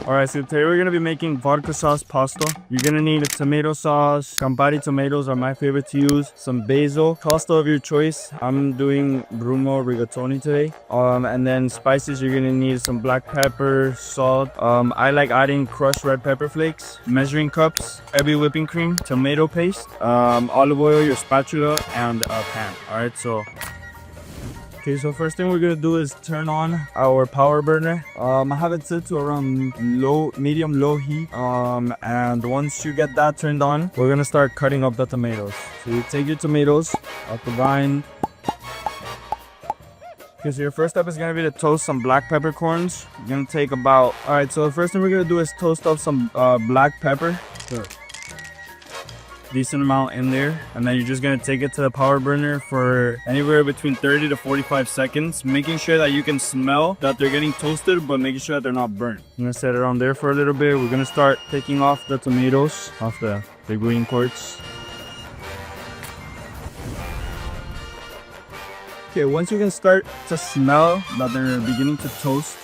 Alright, so today we're gonna be making vodka sauce pasta. You're gonna need a tomato sauce. Campari tomatoes are my favorite to use. Some basil, pasta of your choice. I'm doing Bruno rigatoni today. And then spices, you're gonna need some black pepper, salt. I like adding crushed red pepper flakes, measuring cups, heavy whipping cream, tomato paste, olive oil, your spatula, and a pan. Alright, so okay, so first thing we're gonna do is turn on our power burner. I have it set to around medium low heat. And once you get that turned on, we're gonna start cutting up the tomatoes. So you take your tomatoes off the vine. Okay, so your first step is gonna be to toast some black peppercorns. You're gonna take about, alright, so the first thing we're gonna do is toast up some black pepper. So, decent amount in there, and then you're just gonna take it to the power burner for anywhere between 30 to 45 seconds, making sure that you can smell that they're getting toasted, but making sure that they're not burnt. I'm gonna set it on there for a little bit. We're gonna start taking off the tomatoes off the green quarts. Okay, once you can start to smell that they're beginning to toast,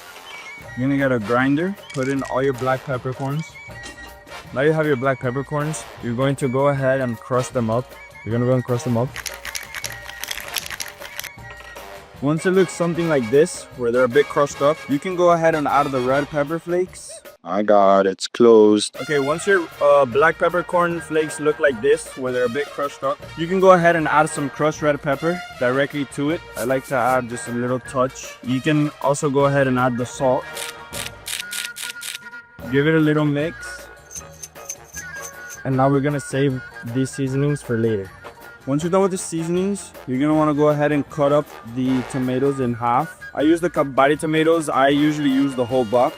you're gonna get a grinder, put in all your black peppercorns. Now you have your black peppercorns, you're going to go ahead and crush them up. You're gonna go and crush them up. Once it looks something like this, where they're a bit crushed up, you can go ahead and add the red pepper flakes. My God, it's closed. Okay, once your black peppercorn flakes look like this, where they're a bit crushed up, you can go ahead and add some crushed red pepper directly to it. I like to add just a little touch. You can also go ahead and add the salt. Give it a little mix. And now we're gonna save these seasonings for later. Once you're done with the seasonings, you're gonna wanna go ahead and cut up the tomatoes in half. I use the Campari tomatoes. I usually use the whole box,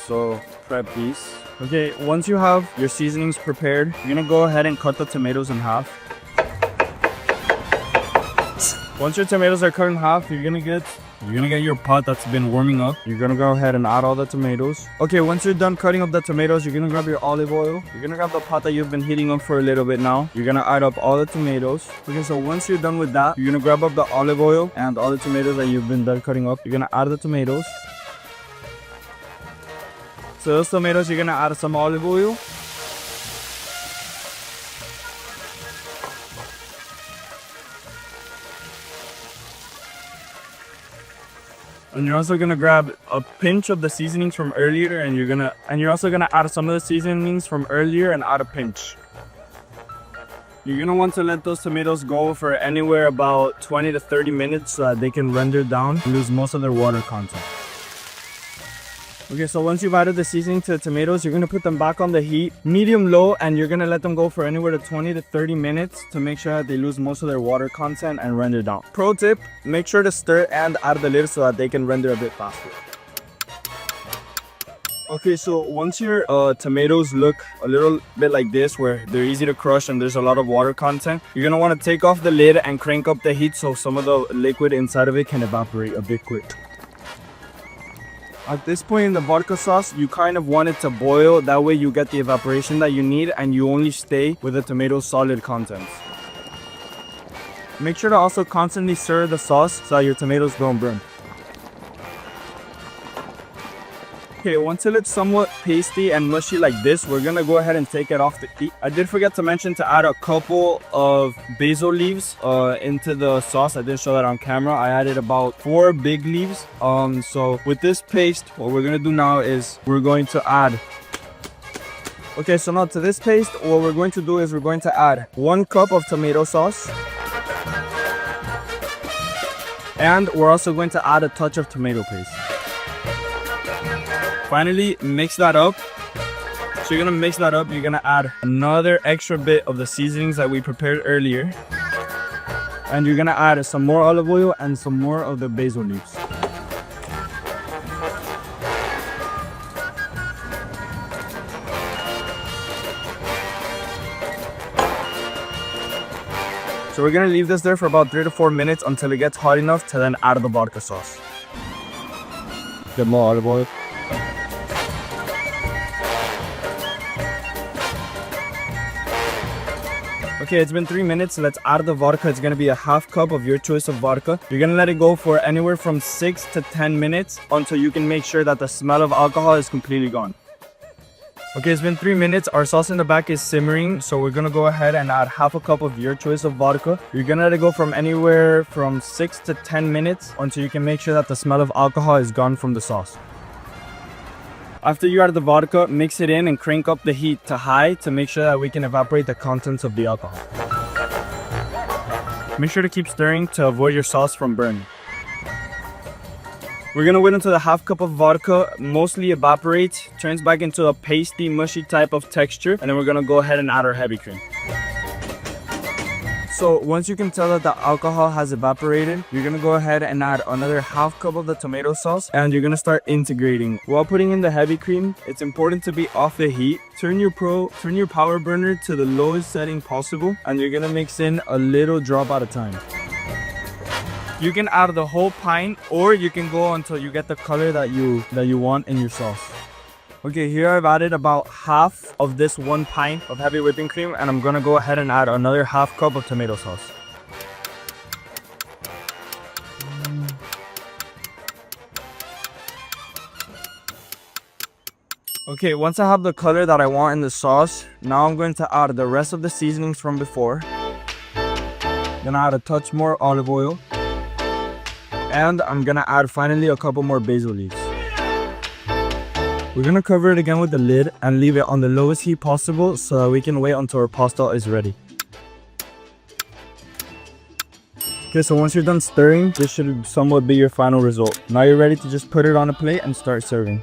so prep these. Okay, once you have your seasonings prepared, you're gonna go ahead and cut the tomatoes in half. Once your tomatoes are cut in half, you're gonna get your pot that's been warming up. You're gonna go ahead and add all the tomatoes. Okay, once you're done cutting up the tomatoes, you're gonna grab your olive oil. You're gonna grab the pot that you've been heating up for a little bit now. You're gonna add up all the tomatoes. Okay, so once you're done with that, you're gonna grab up the olive oil and all the tomatoes that you've been done cutting up. You're gonna add the tomatoes. So those tomatoes, you're gonna add some olive oil. And you're also gonna grab a pinch of the seasonings from earlier, and you're also gonna add some of the seasonings from earlier and add a pinch. You're gonna want to let those tomatoes go for anywhere about 20 to 30 minutes so that they can render down and lose most of their water content. Okay, so once you've added the seasoning to the tomatoes, you're gonna put them back on the heat, medium low, and you're gonna let them go for anywhere to 20 to 30 minutes to make sure that they lose most of their water content and render down. Pro tip, make sure to stir and add the lid so that they can render a bit faster. Okay, so once your tomatoes look a little bit like this, where they're easy to crush and there's a lot of water content, you're gonna wanna take off the lid and crank up the heat so some of the liquid inside of it can evaporate a bit quick. At this point in the vodka sauce, you kind of want it to boil. That way you get the evaporation that you need and you only stay with the tomato's solid contents. Make sure to also constantly stir the sauce so that your tomatoes don't burn. Okay, once it looks somewhat pasty and mushy like this, we're gonna go ahead and take it off the heat. I did forget to mention to add a couple of basil leaves into the sauce. I didn't show that on camera. I added about 4 big leaves. So with this paste, what we're gonna do now is we're going to add. Okay, so now to this paste, what we're going to do is we're going to add 1 cup of tomato sauce. And we're also going to add a touch of tomato paste. Finally, mix that up. So you're gonna mix that up. You're gonna add another extra bit of the seasonings that we prepared earlier. And you're gonna add some more olive oil and some more of the basil leaves. So we're gonna leave this there for about 3 to 4 minutes until it gets hot enough to then add the vodka sauce. Get more olive oil. Okay, Okay, it's been 3 minutes. Let's add the vodka. It's gonna be a half cup of your choice of vodka. You're gonna let it go for anywhere from 6 to 10 minutes until you can make sure that the smell of alcohol is completely gone. Okay, it's been 3 minutes. Our sauce in the back is simmering, so we're gonna go ahead and add half a cup of your choice of vodka. You're gonna let it go from anywhere from 6 to 10 minutes until you can make sure that the smell of alcohol is gone from the sauce. After you add the vodka, mix it in and crank up the heat to high to make sure that we can evaporate the contents of the alcohol. Make sure to keep stirring to avoid your sauce from burning. We're gonna wait until the half cup of vodka mostly evaporates, turns back into a pasty, mushy type of texture, and then we're gonna go ahead and add our heavy cream. So once you can tell that the alcohol has evaporated, you're gonna go ahead and add another half cup of the tomato sauce, and you're gonna start integrating. While putting in the heavy cream, it's important to be off the heat. Turn your power burner to the lowest setting possible, and you're gonna mix in a little drop at a time. You can add the whole pint, or you can go until you get the color that you want in your sauce. Okay, here I've added about half of this 1 pint of heavy whipping cream, and I'm gonna go ahead and add another half cup of tomato sauce. Okay, once I have the color that I want in the sauce, now I'm going to add the rest of the seasonings from before. Then add a touch more olive oil. And I'm gonna add finally a couple more basil leaves. We're gonna cover it again with the lid and leave it on the lowest heat possible so that we can wait until our pasta is ready. Okay, so once you're done stirring, this should somewhat be your final result. Now you're ready to just put it on a plate and start serving.